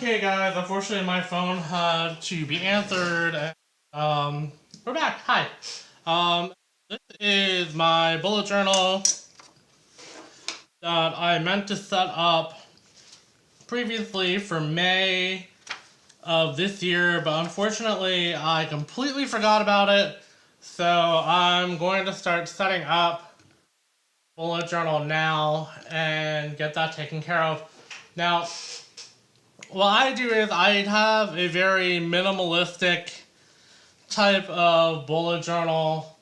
Okay, guys, unfortunately my phone had to be answered. We're back. Hi. This is my bullet journal that I meant to set up previously for May of this year, but unfortunately I completely forgot about it. So I'm going to start setting up bullet journal now and get that taken care of. Now, what I do is I have a very minimalistic type of bullet journal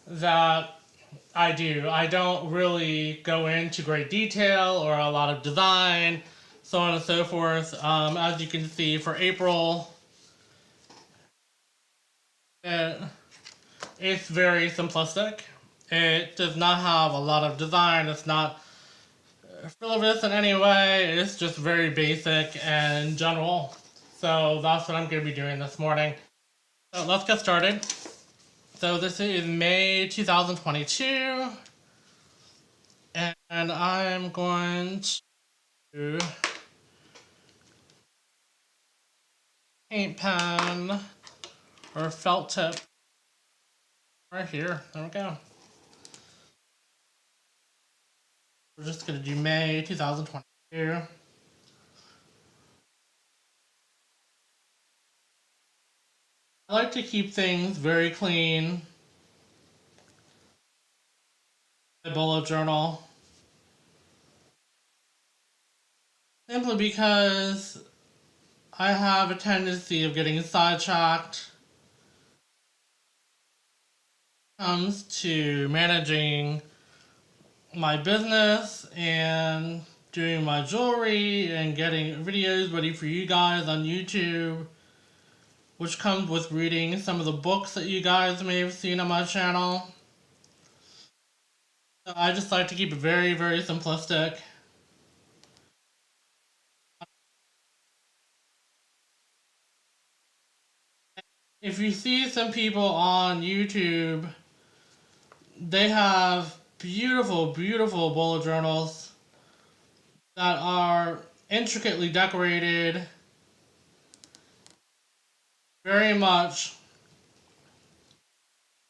that I do. I don't really go into great detail or a lot of design, so on and so forth. As you can see, for April, it's very simplistic. It does not have a lot of design. It's not frivolous in any way. It's just very basic and general. So that's what I'm going to be doing this morning. So let's get started. So this is May 2022. And I'm going to paint pen or felt tip right here. There we go. We're just going to do May 2022. I like to keep things very clean. My bullet journal. Simply because I have a tendency of getting sidetracked when it comes to managing my business and doing my jewelry and getting videos ready for you guys on YouTube, which comes with reading some of the books that you guys may have seen on my channel. So I just like to keep it very, very simplistic. If you see some people on YouTube, they have beautiful, beautiful bullet journals that are intricately decorated, very much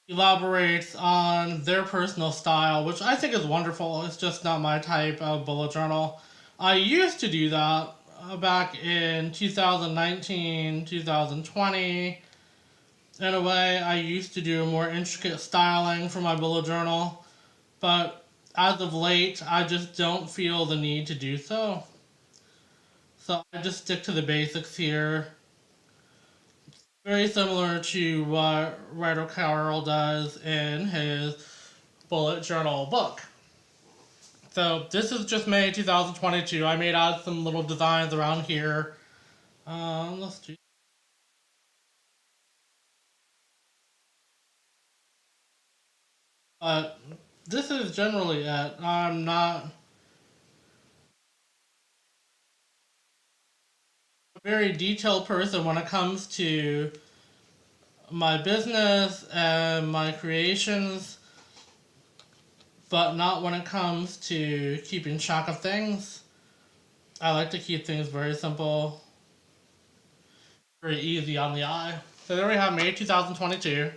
elaborates on their personal style, which I think is wonderful. It's just not my type of bullet journal. I used to do that back in 2019, 2020. In a way, I used to do more intricate styling for my bullet journal, but as of late, I just don't feel the need to do so. So I just stick to the basics here. Very similar to what Ryder Carroll does in his bullet journal book. So this is just May 2022. I made out some little designs around here. Let's do. But this is generally it. I'm not a very detailed person when it comes to my business and my creations, but not when it comes to keeping track of things. I like to keep things very simple, very easy on the eye. So there we have May 2022.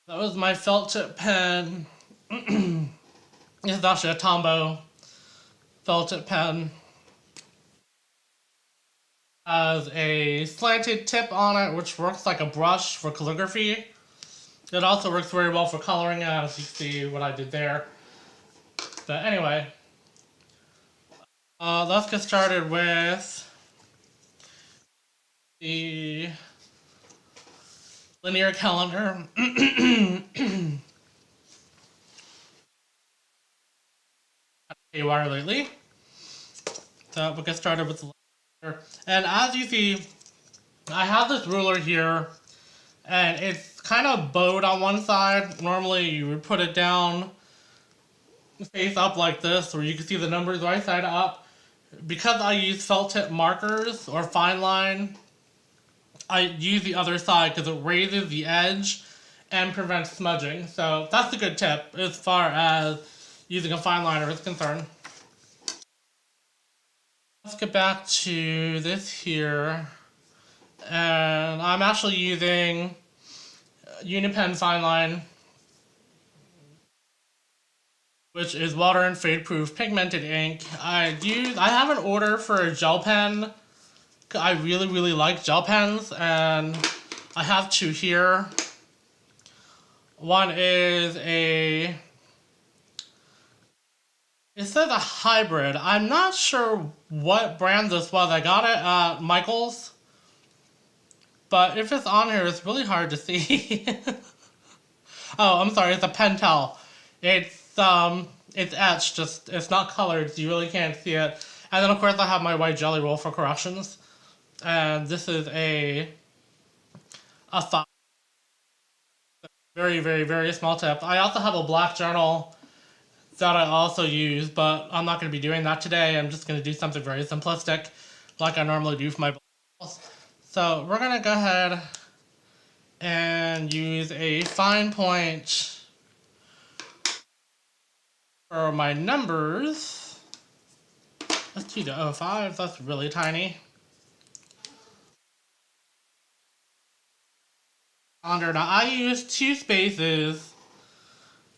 That was my felt tip pen. This is actually a Tombow felt tip pen. Has a slanted tip on it, which works like a brush for calligraphy. It also works very well for coloring, as you see what I did there. But anyway, let's get started with the linear calendar. Haywire lately. So we'll get started with the linear. And as you see, I have this ruler here, and it's kind of bowed on one side. Normally you would put it down face up like this, where you can see the numbers right side up. Because I use felt tip markers or fine line, I use the other side because it raises the edge and prevents smudging. So that's a good tip as far as using a fine liner is concerned. Let's get back to this here. And I'm actually using Unipen Fine Line, which is water and fade proof pigmented ink. I have an order for a gel pen. I really like gel pens, and I have two here. One is it says a hybrid. I'm not sure what brand this was. I got it at Michael's, but if it's on here, it's really hard to see. Oh, I'm sorry, it's a Pentel. It's etched, just it's not colored, so you really can't see it. And then of course I have my white jelly roll for corrections. And this is a very small tip. I also have a black journal that I also use, but I'm not going to be doing that today. I'm just going to do something very simplistic, like I normally do for my journals. So we're going to go ahead and use a fine point for my numbers. Let's do the 05, that's really tiny. Calendar. Now I use 2 spaces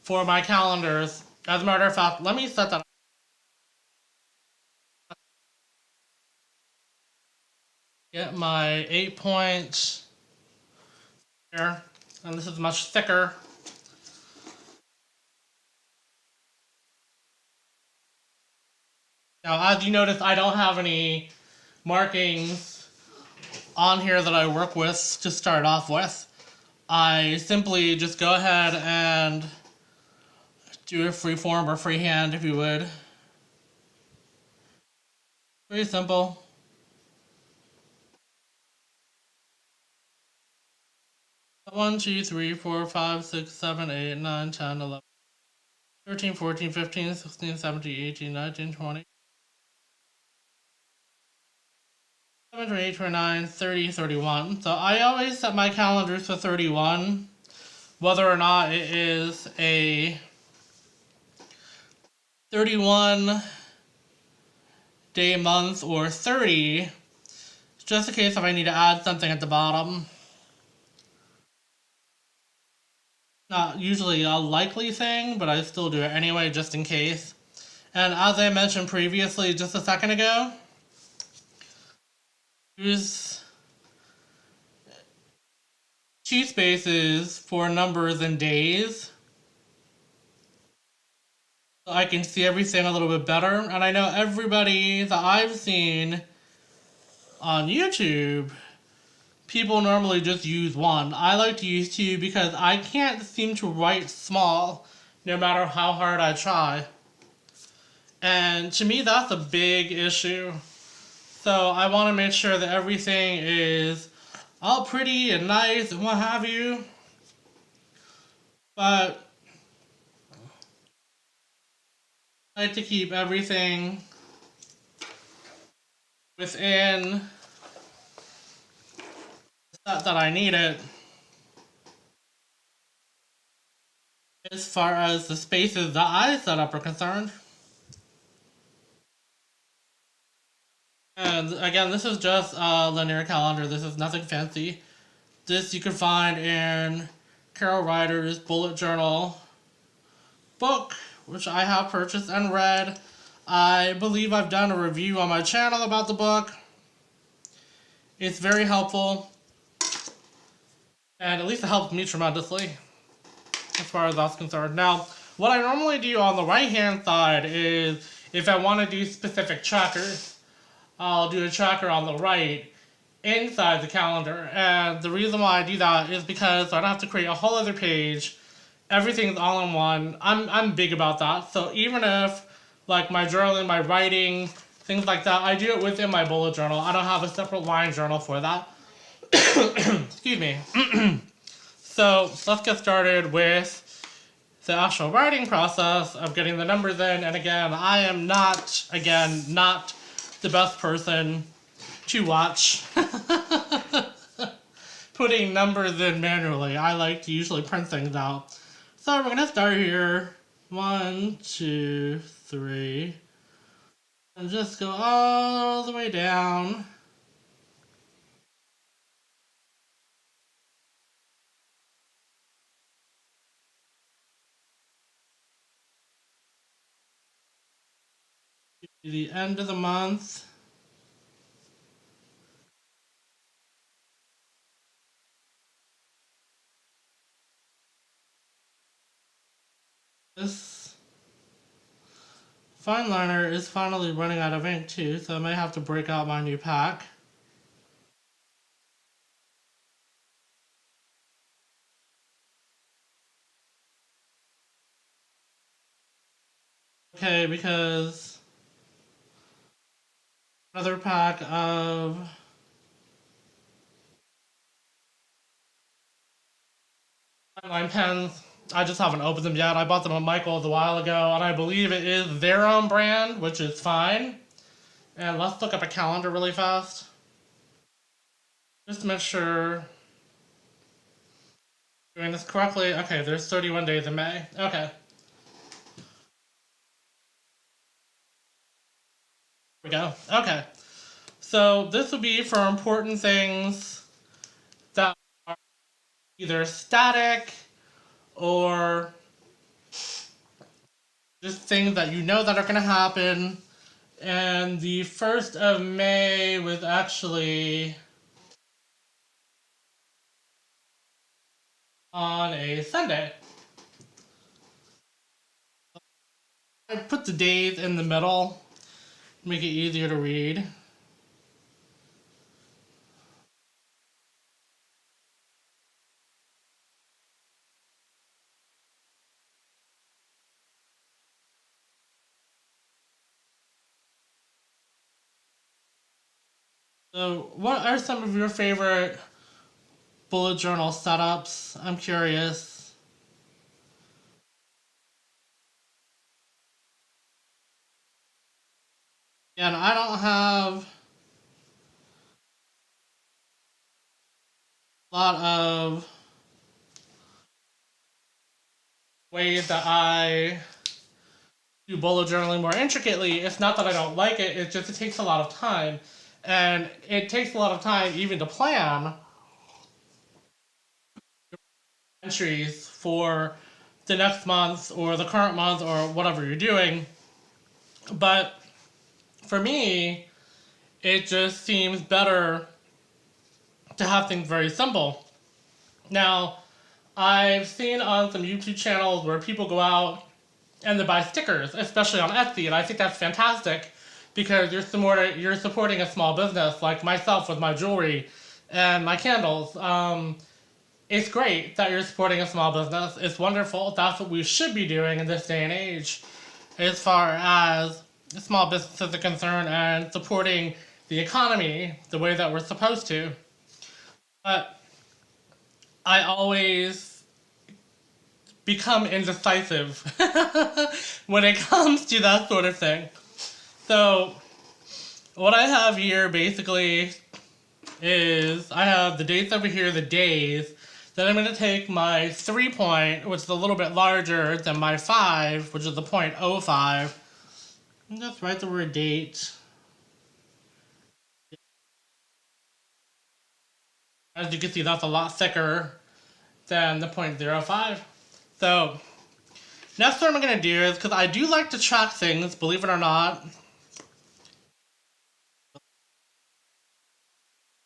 for my calendars. As a matter of fact, let me set that up. Get my 8 points here, and this is much thicker. Now, as you notice, I don't have any markings on here that I work with to start off with. I simply just go ahead and do a free form or freehand, if you would. Very simple. One, 2, 3, 4, 5, 6, 7, 8, 9, 10, 11, 13, 14, 15, 16, 17, 18, 19, 20. 7, 28, 29, 30, 31. So I always set my calendars for 31, whether or not it is a 31 day month or 30, just in case if I need to add something at the bottom. Not usually a likely thing, but I still do it anyway, just in case. And as I mentioned previously just a second ago, use 2 spaces for numbers and days, so I can see everything a little bit better. And I know everybody that I've seen on YouTube, people normally just use 1. I like to use 2 because I can't seem to write small no matter how hard I try. And to me, that's a big issue. So I want to make sure that everything is all pretty and nice and what have you. But I like to keep everything within the set that I need it. As far as the spaces that I set up are concerned. And again, this is just a linear calendar. This is nothing fancy. This you can find in Carol Ryder's bullet journal book, which I have purchased and read. I believe I've done a review on my channel about the book. It's very helpful, and at least it helps me tremendously as far as that's concerned. Now, what I normally do on the right hand side is if I want to do specific trackers, I'll do a tracker on the right inside the calendar. And the reason why I do that is because I don't have to create a whole other page. Everything's all in one. I'm big about that. So even if like my journaling, my writing, things like that, I do it within my bullet journal. I don't have a separate line journal for that. Excuse me. So let's get started with the actual writing process of getting the numbers in. And again, I am not the best person to watch putting numbers in manually. I like to usually print things out. So we're gonna start here. 1, 2, 3, And just go all the way down. To the end of the month. This fine liner is finally running out of ink too, so I may have to break out my new pack. Okay, because another pack of line pens. I just haven't opened them yet. I bought them at Michael's a while ago, and I believe it is their own brand, which is fine. And let's look up a calendar really fast. Just to make sure I'm doing this correctly. Okay, there's 31 days in May. Okay. Here we go. Okay. So this would be for important things that are either static or just things that you know that are going to happen. And the 1st of May was actually on a Sunday. I put the days in the middle, make it easier to read. So, what are some of your favorite bullet journal setups? I'm curious. And I don't have a lot of ways that I do bullet journaling more intricately. It's not that I don't like it, it's just it takes a lot of time. And it takes a lot of time even to plan entries for the next month or the current month or whatever you're doing. But for me, it just seems better to have things very simple. Now, I've seen on some YouTube channels where people go out and they buy stickers, especially on Etsy, and I think that's fantastic because you're supporting a small business like myself with my jewelry and my candles. It's great that you're supporting a small business. It's wonderful. That's what we should be doing in this day and age as far as small businesses are concerned and supporting the economy the way that we're supposed to. But I always become indecisive when it comes to that sort of thing. So, what I have here basically is I have the dates over here, the days. Then I'm going to take my 3 point, which is a little bit larger than my 5, which is the 0.05. And just write the word date. As you can see, that's a lot thicker than the 0.05. So, next what I'm going to do is, because I do like to track things, believe it or not,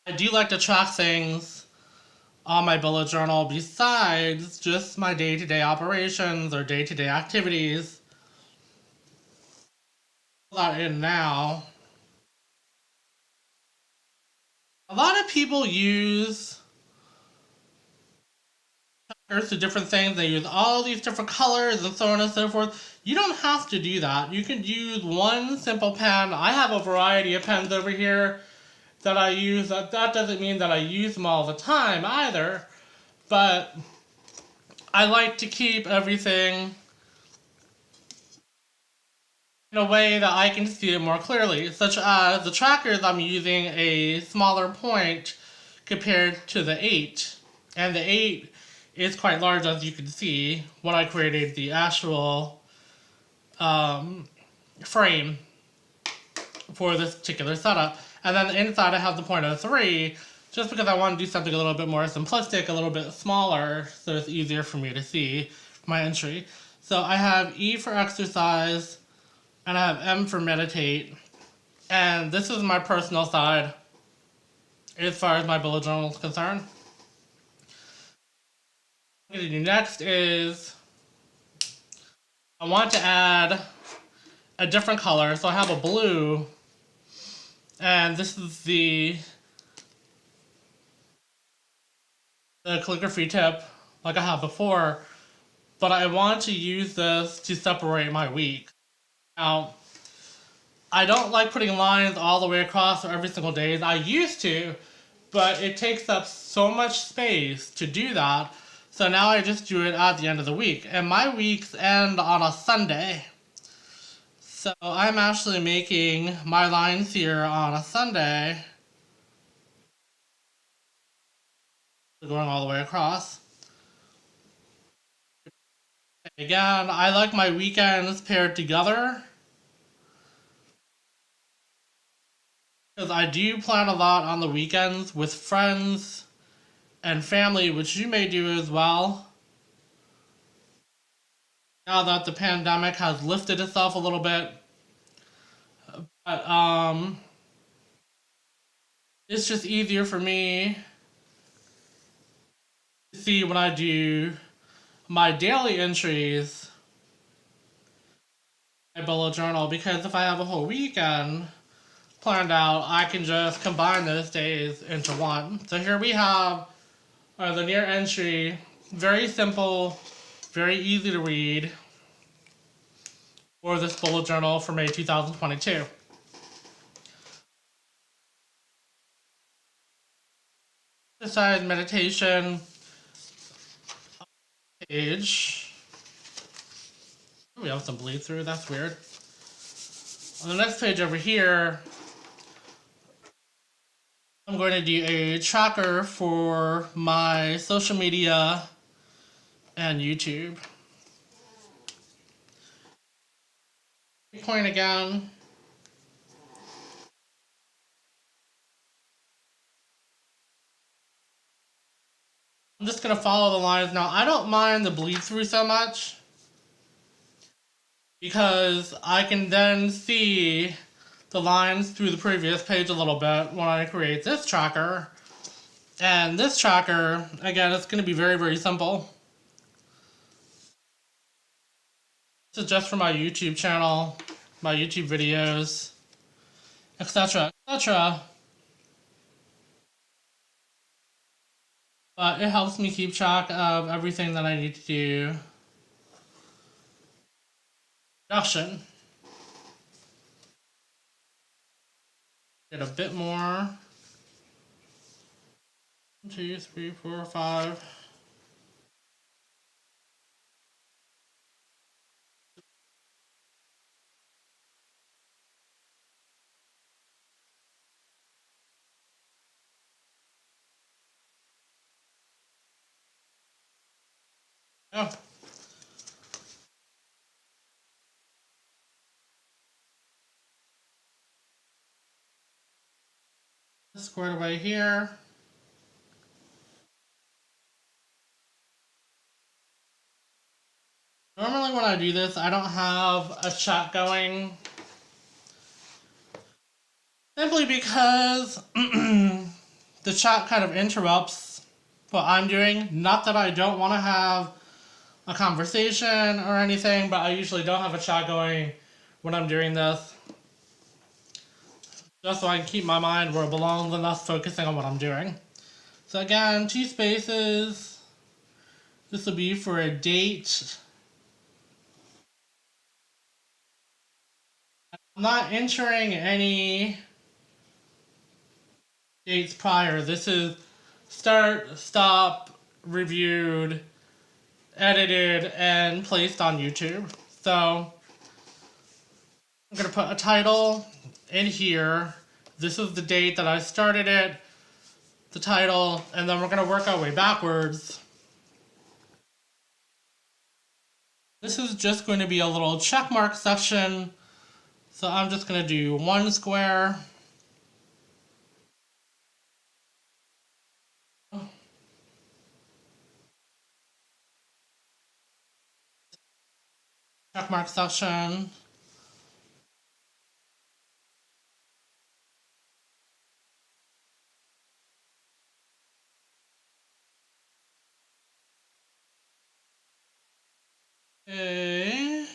I do like to track things on my bullet journal besides just my day-to-day operations or day-to-day activities. Pull that in now. A lot of people use trackers to different things. They use all these different colors and so on and so forth. You don't have to do that. You can use one simple pen. I have a variety of pens over here that I use. That doesn't mean that I use them all the time either, but I like to keep everything in a way that I can see it more clearly, such as the trackers I'm using a smaller point compared to the 8, and the 8 is quite large as you can see when I created the actual frame. for this particular setup. And then inside I have the 0.03, just because I want to do something a little bit more simplistic, a little bit smaller, so it's easier for me to see my entry. So I have E for exercise, and I have M for meditate. And this is my personal side as far as my bullet journal is concerned. What I'm going to do next is I want to add a different color. So I have a blue, and this is the calligraphy tip like I have before, but I want to use this to separate my week. Now, I don't like putting lines all the way across every single day. I used to, but it takes up so much space to do that. So now I just do it at the end of the week. And my weeks end on a Sunday. So I'm actually making my lines here on a Sunday, going all the way across. Again, I like my weekends paired together, because I do plan a lot on the weekends with friends and family, which you may do as well. Now that the pandemic has lifted itself a little bit. But it's just easier for me to see when I do my daily entries in my bullet journal, because if I have a whole weekend planned out, I can just combine those days into one. So here we have our linear entry, very simple, very easy to read, for this bullet journal for May 2022. Exercise meditation page. We have some bleed through, that's weird. On the next page over here, I'm going to do a tracker for my social media and YouTube. Point again. I'm just going to follow the lines. Now, I don't mind the bleed through so much, because I can then see the lines through the previous page a little bit when I create this tracker. And this tracker, again, it's going to be very, very simple. This is just for my YouTube channel, my YouTube videos, etc., etc. But it helps me keep track of everything that I need to do. Production. Get a bit more. 1, 2, 3, 4, 5. Oh. Squared away here. Normally when I do this, I don't have a chat going, simply because the chat kind of interrupts what I'm doing. Not that I don't want to have a conversation or anything, but I usually don't have a chat going when I'm doing this, just so I can keep my mind where it belongs and thus focusing on what I'm doing. So again, 2 spaces. This will be for a date. I'm not entering any dates prior. This is start, stop, reviewed, edited, and placed on YouTube. So I'm going to put a title in here. This is the date that I started it, the title, and then we're going to work our way backwards. This is just going to be a little check mark section, So I'm just going to do one square. Checkmark section. Okay.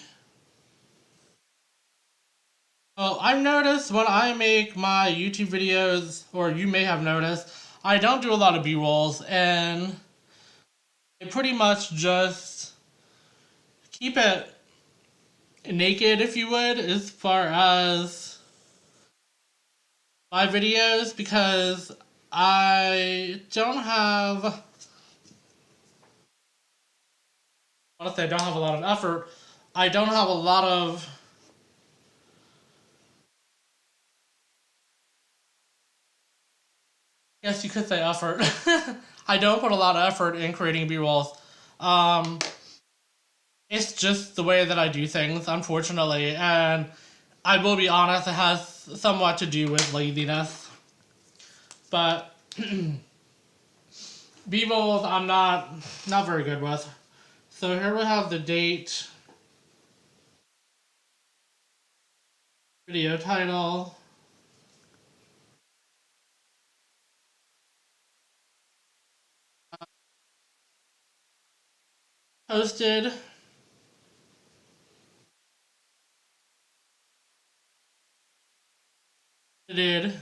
Oh, I've noticed when I make my YouTube videos, or you may have noticed, I don't do a lot of B-rolls, and I pretty much just keep it naked, if you would, as far as my videos, because I don't have, honestly, I don't have a lot of effort. I don't have a lot of, yes, you could say effort. I don't put a lot of effort in creating B-rolls. Um, it's just the way that I do things, unfortunately, and I will be honest, it has somewhat to do with laziness. But B-rolls I'm not very good with. So here we have the date, video title, posted, edited. I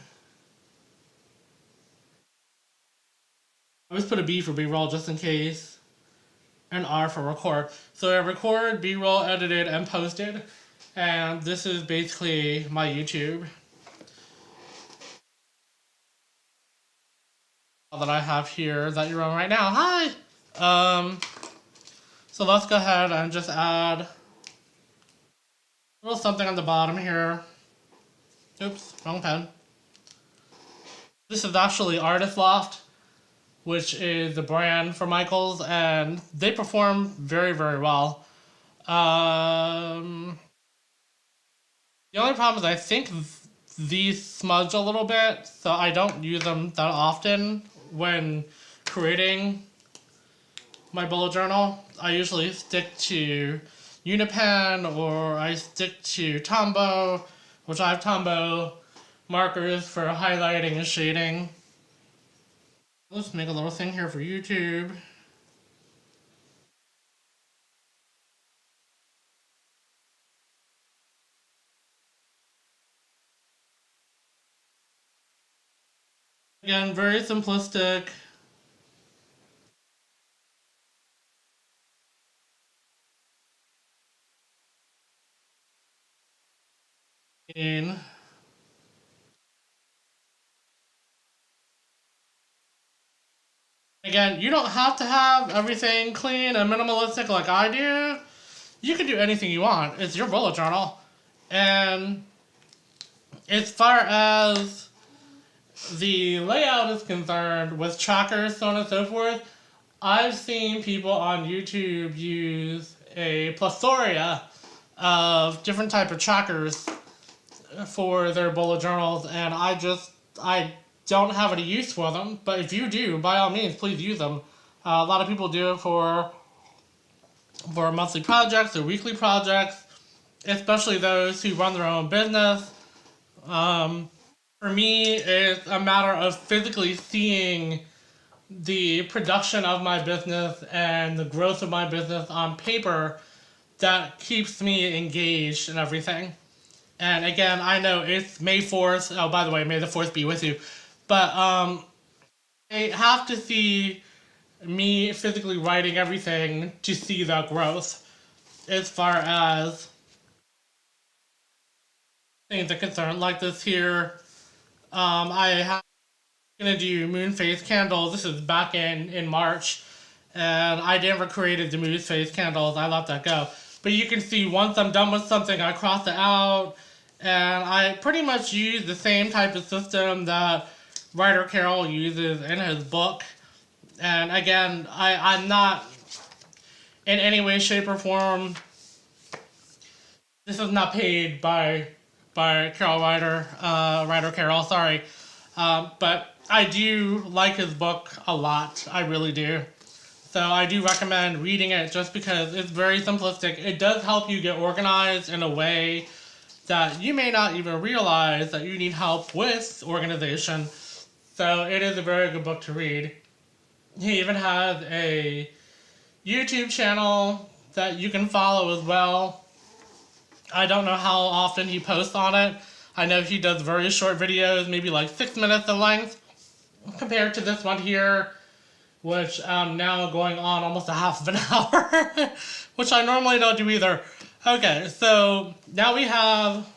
always put a B for B-roll just in case, and R for record. So I record, B-roll, edited, and posted. And this is basically my YouTube that I have here that you're on right now. Hi! So let's go ahead and just add a little something on the bottom here. Oops, wrong pen. This is actually Artist Loft, which is the brand for Michaels, and they perform very, very well. The only problem is I think these smudge a little bit, so I don't use them that often when creating my bullet journal. I usually stick to Unipen, or I stick to Tombow, which I have Tombow markers for highlighting and shading. Let's make a little thing here for YouTube. Again, very simplistic. In Again, you don't have to have everything clean and minimalistic like I do. You can do anything you want. It's your bullet journal. And as far as the layout is concerned, with trackers, so on and so forth, I've seen people on YouTube use a plethora of different type of trackers for their bullet journals, and I don't have any use for them. But if you do, by all means, please use them. A lot of people do it for monthly projects or weekly projects, especially those who run their own business. For me, it's a matter of physically seeing the production of my business and the growth of my business on paper that keeps me engaged and everything. And again, I know it's May 4th. Oh, by the way, May the 4th be with you. But I have to see me physically writing everything to see that growth as far as things are concerned. Like this here, I have gonna do moon phase candles. This is back in March, and I never created the moon phase candles. I let that go. But you can see once I'm done with something, I cross it out, and I pretty much use the same type of system that Writer Carroll uses in his book. And again, I'm not in any way, shape, or form. This is not paid by by Ryder Carroll, sorry. But I do like his book a lot. I really do. So I do recommend reading it just because it's very simplistic. It does help you get organized in a way that you may not even realize that you need help with organization. So it is a very good book to read. He even has a YouTube channel that you can follow as well. I don't know how often he posts on it. I know he does very short videos, maybe like 6 minutes in length, compared to this one here, which I'm now going on almost a half of an hour, which I normally don't do either. Okay, so now we have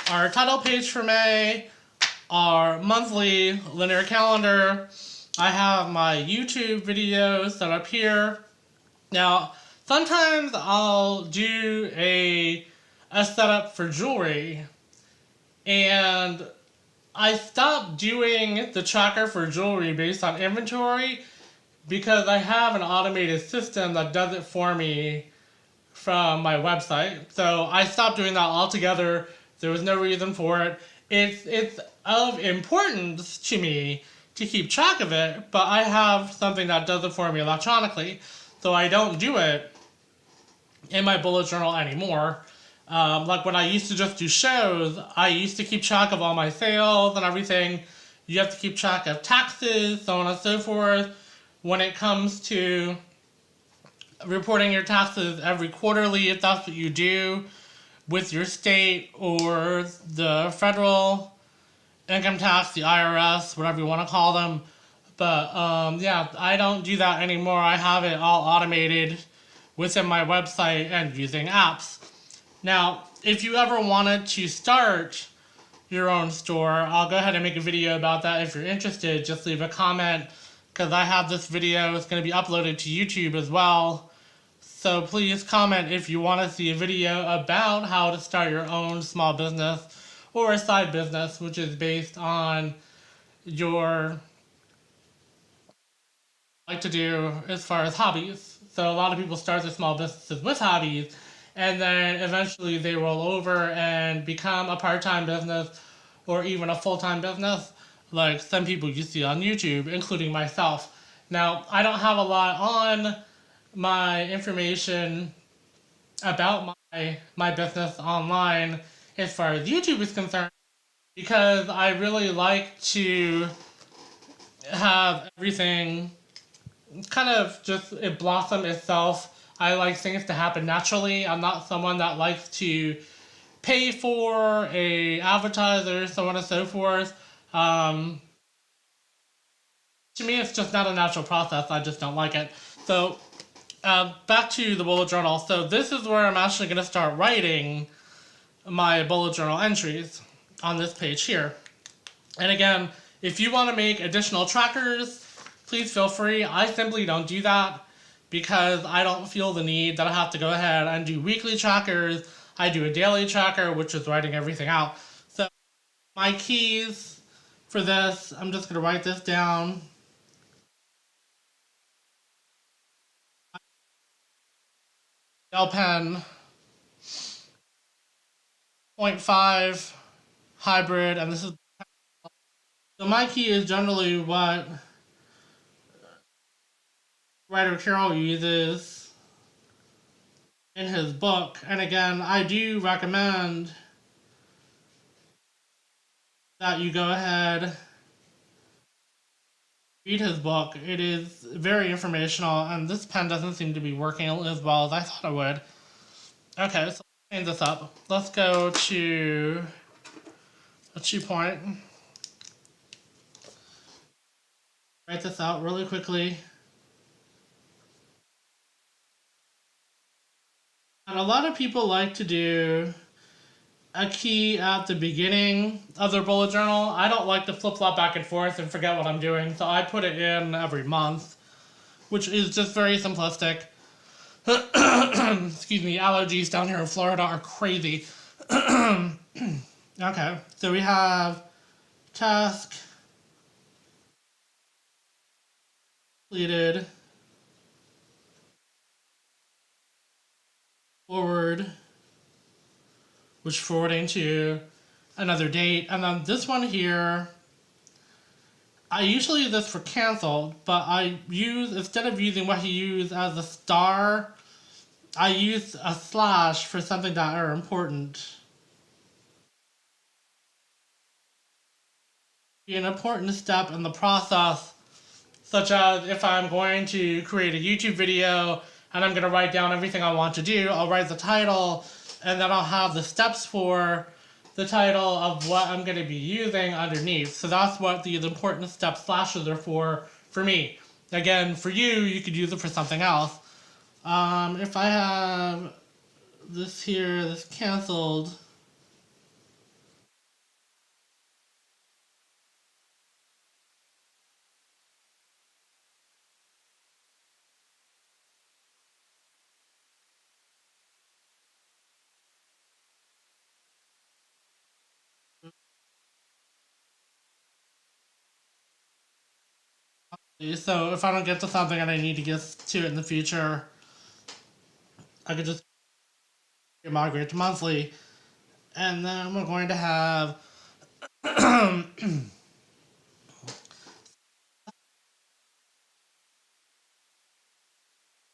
our title page for May, our monthly linear calendar. I have my YouTube video set up here. Now, sometimes I'll do a setup for jewelry, and I stopped doing the tracker for jewelry based on inventory because I have an automated system that does it for me from my website. So I stopped doing that altogether. There was no reason for it. It's of importance to me to keep track of it, but I have something that does it for me electronically. So I don't do it in my bullet journal anymore. Like when I used to just do shows, I used to keep track of all my sales and everything. You have to keep track of taxes, so on and so forth. When it comes to reporting your taxes every quarterly, if that's what you do with your state or the federal income tax, the IRS, whatever you want to call them. But yeah, I don't do that anymore. I have it all automated within my website and using apps. Now, if you ever wanted to start your own store, I'll go ahead and make a video about that. If you're interested, just leave a comment because I have this video. It's going to be uploaded to YouTube as well. So please comment if you want to see a video about how to start your own small business or a side business, which is based on your like to do as far as hobbies. So a lot of people start their small businesses with hobbies, and then eventually they roll over and become a part-time business or even a full-time business, like some people you see on YouTube, including myself. Now, I don't have a lot on my information about my business online as far as YouTube is concerned because I really like to have everything kind of just it blossom itself. I like things to happen naturally. I'm not someone that likes to pay for a advertiser, so on and so forth. To me, it's just not a natural process. I just don't like it. So back to the bullet journal. So this is where I'm actually going to start writing my bullet journal entries on this page here. And again, if you want to make additional trackers, please feel free. I simply don't do that because I don't feel the need that I have to go ahead and do weekly trackers. I do a daily tracker, which is writing everything out. So my keys for this, I'm just going to write this down. Gel pen 0.5 hybrid, and this is so my key is generally what Ryder Carroll uses in his book. And again, I do recommend that you go ahead read his book. It is very informational, and this pen doesn't seem to be working as well as I thought it would. Okay, so let's change this up. Let's go to a 2-point. Write this out really quickly. And a lot of people like to do a key at the beginning of their bullet journal. I don't like to flip-flop back and forth and forget what I'm doing, so I put it in every month, which is just very simplistic. Excuse me, allergies down here in Florida are crazy. Okay, so we have task completed, forward, which forwarding to another date. And then this one here, I usually use this for canceled, but I use, instead of using what he used as a star, I use a slash for something that are important. An important step in the process, such as if I'm going to create a YouTube video and I'm going to write down everything I want to do, I'll write the title and then I'll have the steps for the title of what I'm going to be using underneath. So that's what these important step slashes are for me. Again, for you, you could use it for something else. If I have this here, this canceled, so if I don't get to something and I need to get to it in the future, I could just migrate to monthly. And then we're going to have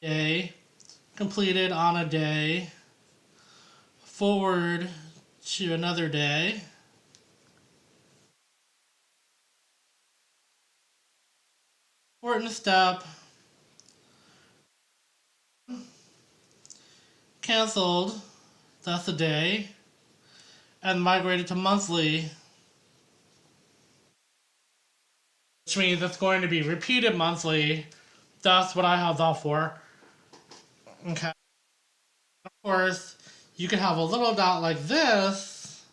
day completed on a day, forward to another day, important step, canceled, that's a day, and migrated to monthly, which means it's going to be repeated monthly. That's what I have that for. Okay. Of course, you could have a little dot like this,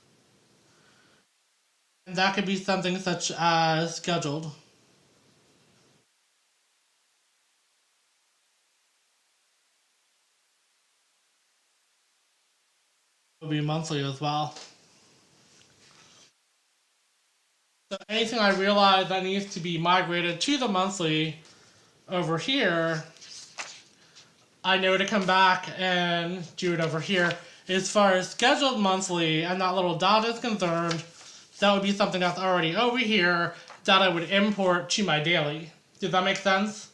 and that could be something such as scheduled. It will be monthly as well. So anything I realize that needs to be migrated to the monthly over here, I know to come back and do it over here. As far as scheduled monthly and that little dot is concerned, that would be something that's already over here that I would import to my daily. Does that make sense?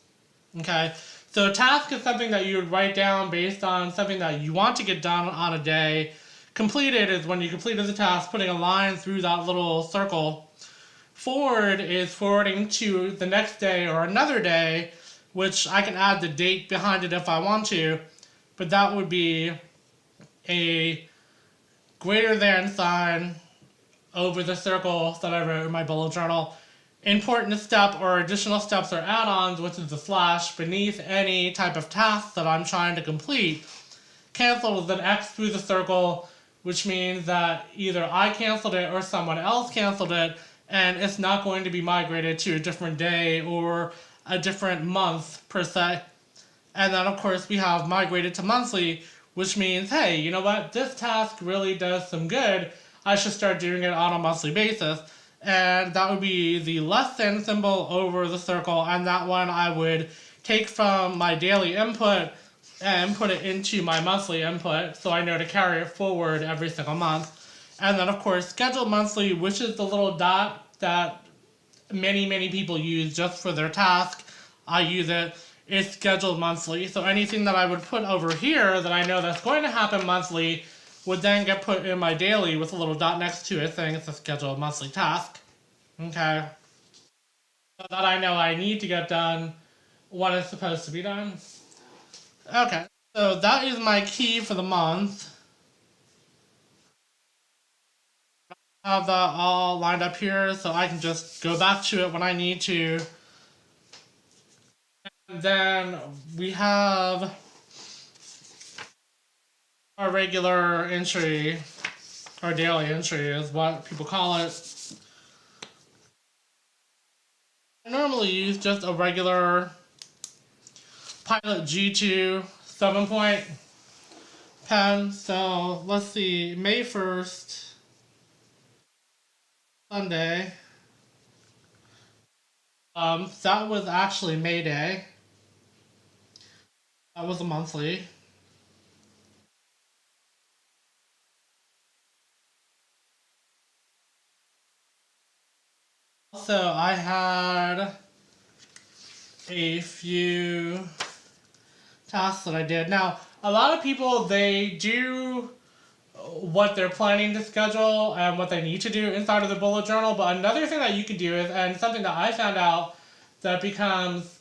Okay. So a task is something that you would write down based on something that you want to get done on a day. Completed is when you completed the task, putting a line through that little circle. Forward is forwarding to the next day or another day, which I can add the date behind it if I want to, but that would be a greater than sign over the circle that I wrote in my bullet journal. Important step or additional steps or add-ons, which is the slash, beneath any type of task that I'm trying to complete. Cancel is an X through the circle, which means that either I canceled it or someone else canceled it, and it's not going to be migrated to a different day or a different month per se. And then of course we have migrated to monthly, which means, hey, you know what, this task really does some good, I should start doing it on a monthly basis. And that would be the less than symbol over the circle, and that one I would take from my daily input and put it into my monthly input so I know to carry it forward every single month. And then of course scheduled monthly, which is the little dot that many people use just for their task. I use it. It's scheduled monthly. So anything that I would put over here that I know that's going to happen monthly would then get put in my daily with a little dot next to it saying it's a scheduled monthly task. Okay. So that I know I need to get done when it's supposed to be done. Okay. So that is my key for the month. I have that all lined up here so I can just go back to it when I need to. And then we have our regular entry, our daily entry is what people call it. I normally use just a regular Pilot G2 7-point pen. So let's see, May 1st, Sunday. That was actually May Day. That was a monthly. So I had a few tasks that I did. Now, a lot of people, they do what they're planning to schedule and what they need to do inside of the bullet journal. But another thing that you can do is, and something that I found out that becomes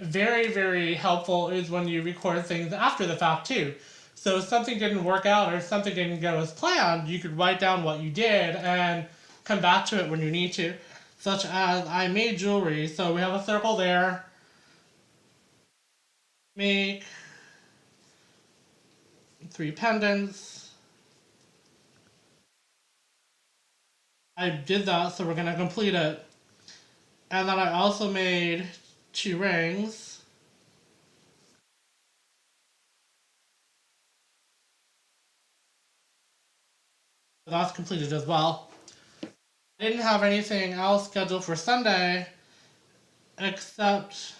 very, very helpful, is when you record things after the fact too. So if something didn't work out or something didn't go as planned, you could write down what you did and come back to it when you need to. Such as, I made jewelry, so we have a circle there. Make 3 pendants. I did that, so we're gonna complete it. And then I also made 2 rings. That's completed as well. I didn't have anything else scheduled for Sunday except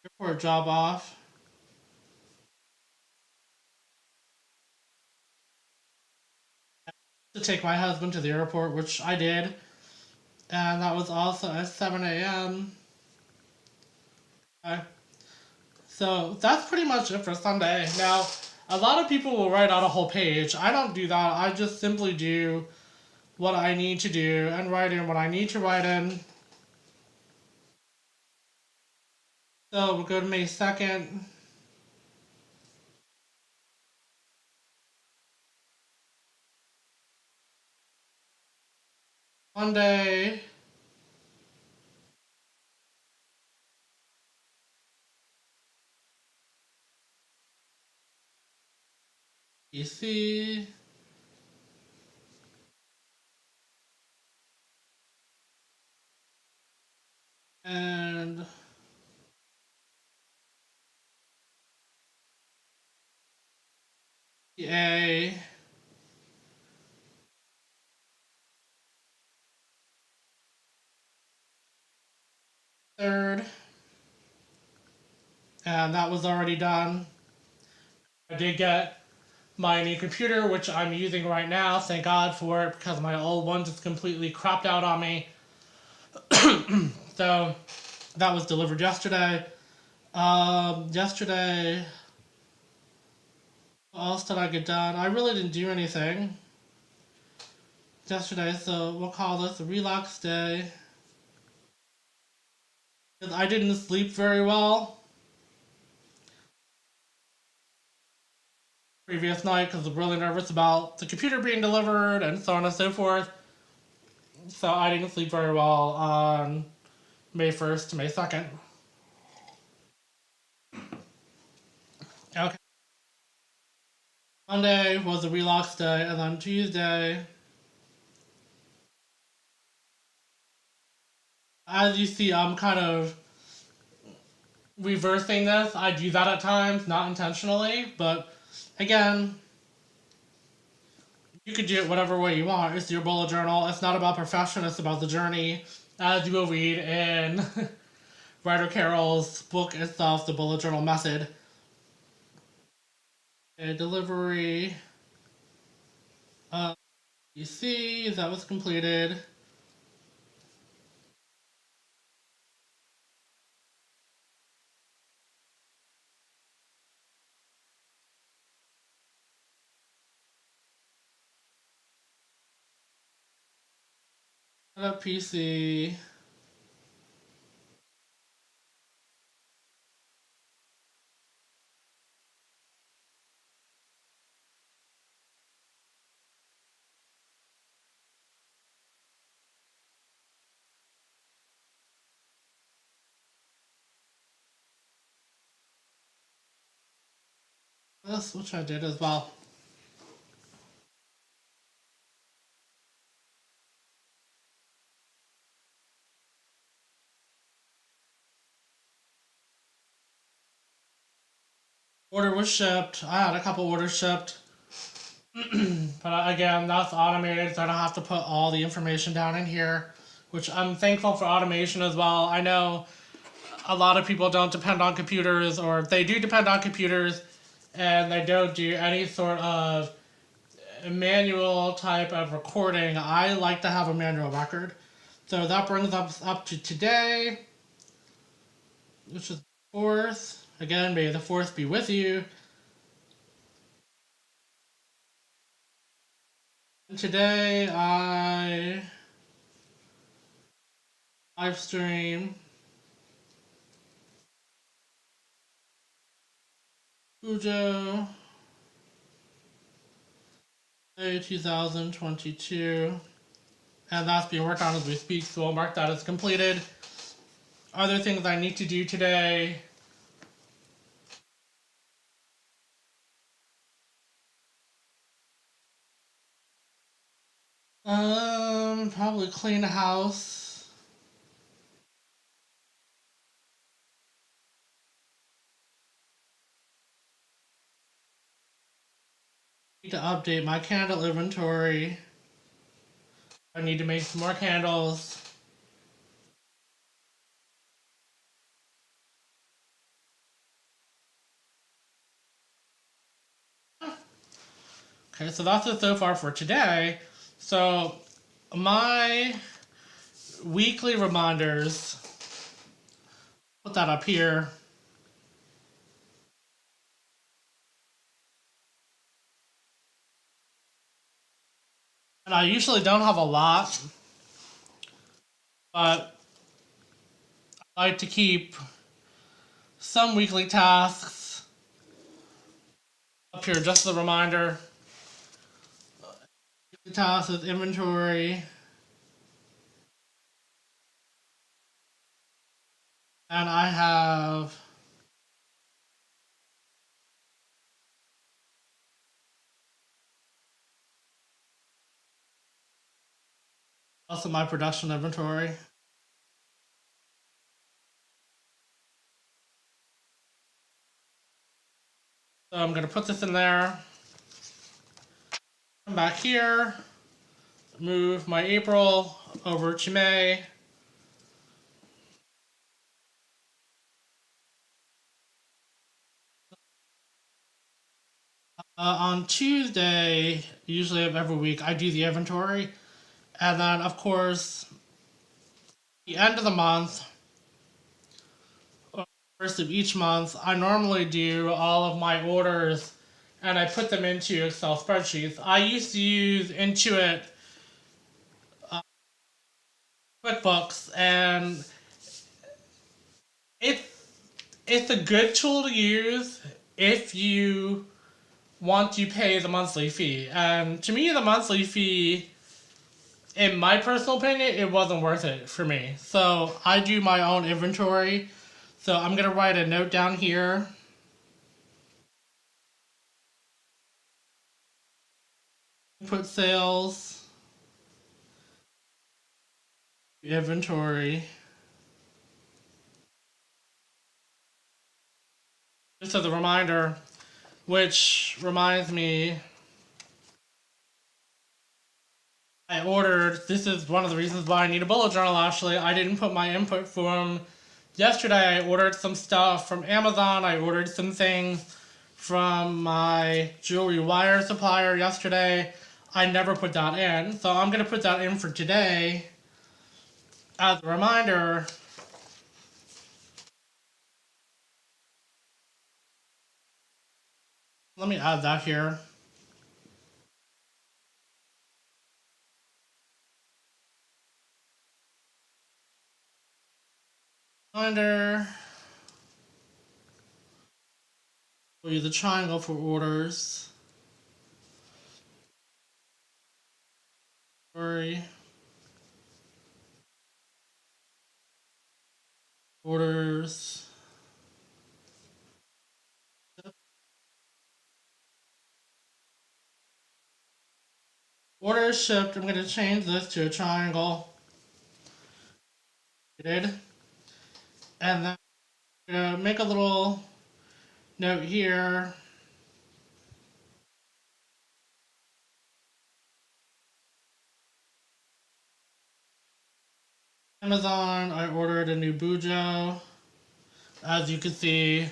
airport drop off to take my husband to the airport, which I did. And that was also at 7 a.m. Okay. So that's pretty much it for Sunday. Now, a lot of people will write out a whole page. I don't do that. I just simply do what I need to do and write in what I need to write in. So we'll go to May 2nd. Monday. PC. And A. Third. And that was already done. I did get my new computer, which I'm using right now. Thank God for it, because my old one just completely crapped out on me. So that was delivered yesterday. Yesterday, what else did I get done? I really didn't do anything yesterday, so we'll call this a relaxed day. I didn't sleep very well previous night because I was really nervous about the computer being delivered and so on and so forth. So I didn't sleep very well on May 1st to May 2nd. Okay. Monday was a relaxed day, and then Tuesday, as you see, I'm kind of reversing this. I do that at times, not intentionally, but again, you could do it whatever way you want. It's your bullet journal. It's not about perfection, it's about the journey, as you will read in Writer Carroll's book itself, The Bullet Journal Method. Okay, delivery. You see, that was completed. Set up PC. This, which I did as well. Order was shipped. I had a couple orders shipped. But again, that's automated, so I don't have to put all the information down in here, which I'm thankful for automation as well. I know a lot of people don't depend on computers, or they do depend on computers, and they don't do any sort of manual type of recording, I like to have a manual record. So that brings us up to today, which is the 4th. Again, may the 4th be with you. And today I live stream BuJo May 2022. And that's being worked on as we speak, so we'll mark that as completed. Other things I need to do today. Probably clean the house. Need to update my candle inventory. I need to make some more candles. Okay, so that's it so far for today. So my weekly reminders, put that up here. And I usually don't have a lot, but I like to keep some weekly tasks up here, just as a reminder. Weekly tasks is inventory. And I have also my production inventory. So I'm going to put this in there. Come back here. Move my April over to May. On Tuesday, usually of every week, I do the inventory. And then, of course, the end of the month, or first of each month, I normally do all of my orders and I put them into Excel spreadsheets. I used to use Intuit QuickBooks, and it's it's a good tool to use if you want to pay the monthly fee. And to me, the monthly fee, in my personal opinion, it wasn't worth it for me. So I do my own inventory. So I'm going to write a note down here. Input sales, inventory. Just as a reminder, which reminds me, I ordered, this is one of the reasons why I need a bullet journal actually. I didn't put my input form. Yesterday I ordered some stuff from Amazon. I ordered some things from my jewelry wire supplier yesterday. I never put that in. So I'm going to put that in for today as a reminder. Let me add that here. Reminder. We'll use the triangle for orders. Sorry. Orders. Orders shipped. I'm going to change this to a triangle. And then I'm going to make a little note here. Amazon, I ordered a new BuJo. As you can see,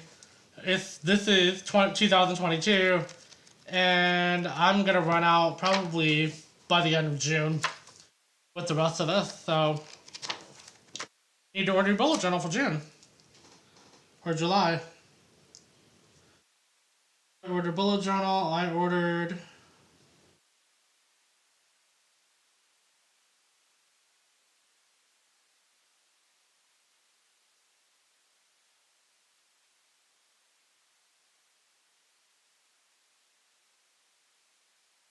this is 2022, and I'm gonna run out probably by the end of June with the rest of this. So I need to order a bullet journal for June or July. I ordered bullet journal. I ordered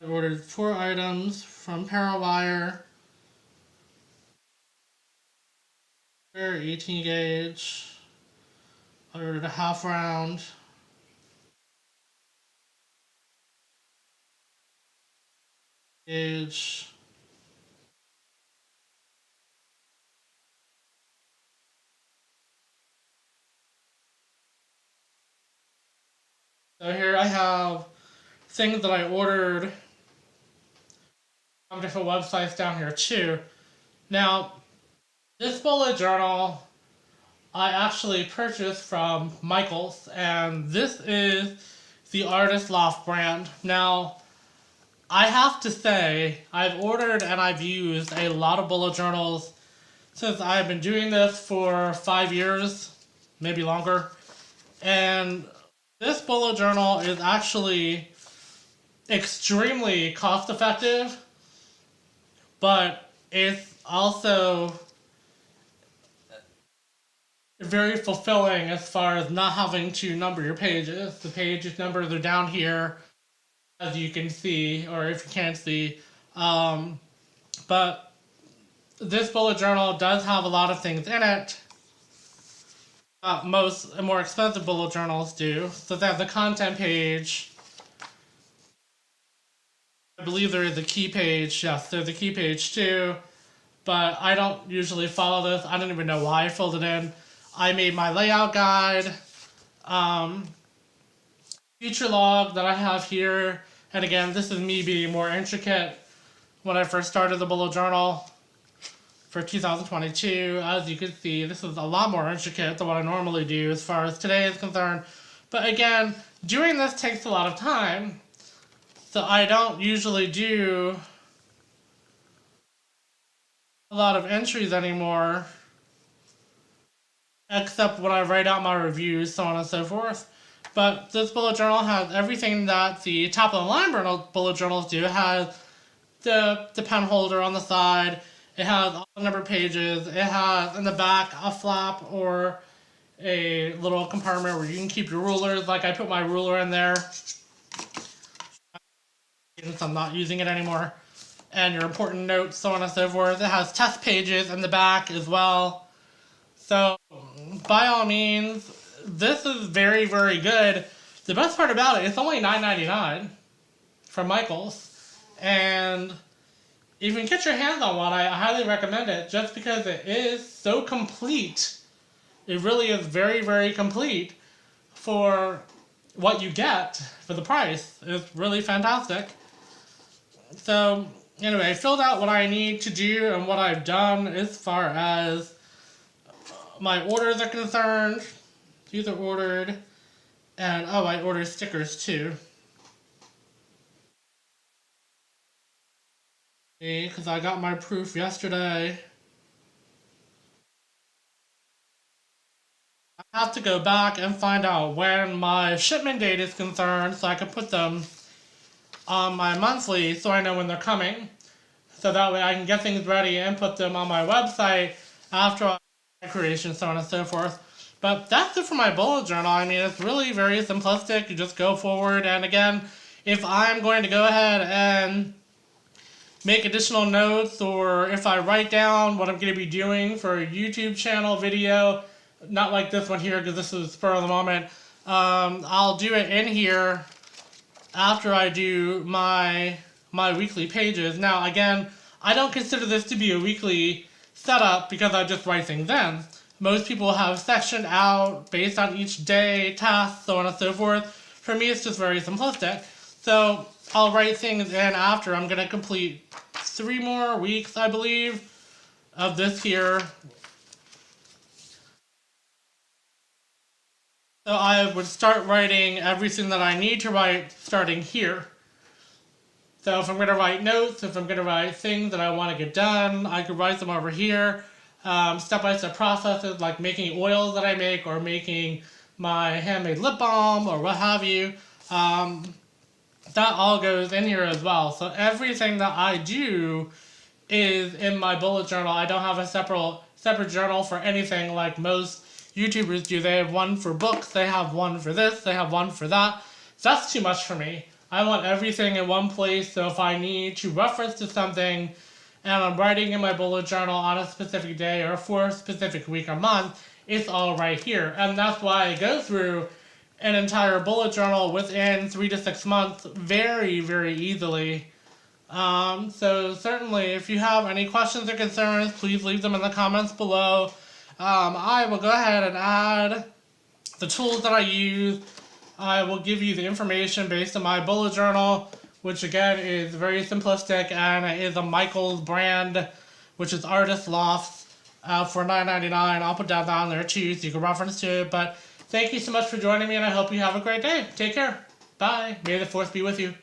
I ordered 4 items from Parawire. 18 gauge. I ordered a half round. Gauge. So here I have things that I ordered from different websites down here too. Now, this bullet journal I actually purchased from Michaels, and this is the Artist Loft brand. Now, I have to say, I've ordered and I've used a lot of bullet journals since I've been doing this for 5 years, maybe longer. And this bullet journal is actually extremely cost effective, but it's also very fulfilling as far as not having to number your pages. The pages numbers are down here, as you can see, or if you can't see. But this bullet journal does have a lot of things in it. Most more expensive bullet journals do. So they have the content page. I believe there is a key page. Yes, there's a key page too. But I don't usually follow this. I don't even know why I filled it in. I made my layout guide. Future log that I have here. And again, this is me being more intricate when I first started the bullet journal for 2022. As you can see, this is a lot more intricate than what I normally do as far as today is concerned. But again, doing this takes a lot of time. So I don't usually do a lot of entries anymore, except when I write out my reviews, so on and so forth. But this bullet journal has everything that the top of the line bullet journals do. It has the pen holder on the side. It has all the number pages. It has in the back a flap or a little compartment where you can keep your rulers. Like I put my ruler in there since I'm not using it anymore. And your important notes, so on and so forth. It has test pages in the back as well. So, by all means, this is very, very good. The best part about it, it's only $9.99 from Michaels. And if you can get your hands on one, I highly recommend it just because it is so complete. It really is very, very complete for what you get for the price. It's really fantastic. So, anyway, I filled out what I need to do and what I've done as far as my orders are concerned. These are ordered. And, oh, I ordered stickers too. Because I got my proof yesterday. I have to go back and find out when my shipment date is concerned so I can put them on my monthly so I know when they're coming. So that way I can get things ready and put them on my website after creation, so on and so forth. But that's it for my bullet journal. I mean, it's really very simplistic. You just go forward, and again, if I'm going to go ahead and make additional notes, or if I write down what I'm going to be doing for a YouTube channel video, not like this one here because this is spur of the moment, I'll do it in here after I do my weekly pages. Now, again, I don't consider this to be a weekly setup because I just write things in. Most people have sectioned out based on each day, tasks, so on and so forth. For me, it's just very simplistic. So I'll write things in after. I'm going to complete 3 more weeks, I believe, of this here. So I would start writing everything that I need to write starting here. So if I'm going to write notes, if I'm going to write things that I want to get done, I could write them over here. Step-by-step processes like making oils that I make or making my handmade lip balm or what have you. That all goes in here as well. So everything that I do is in my bullet journal. I don't have a separate journal for anything like most YouTubers do. They have one for books, they have one for this, they have one for that. That's too much for me. I want everything in one place, so if I need to reference to something and I'm writing in my bullet journal on a specific day or for a specific week or month, it's all right here. And that's why I go through an entire bullet journal within 3 to 6 months very, very easily. So certainly, if you have any questions or concerns, please leave them in the comments below. I will go ahead and add the tools that I use. I will give you the information based on my bullet journal, which again is very simplistic and it is a Michaels brand, which is Artist Lofts for $9.99. I'll put that down there too so you can reference to it. But thank you so much for joining me and I hope you have a great day. Take care. Bye. May the force be with you.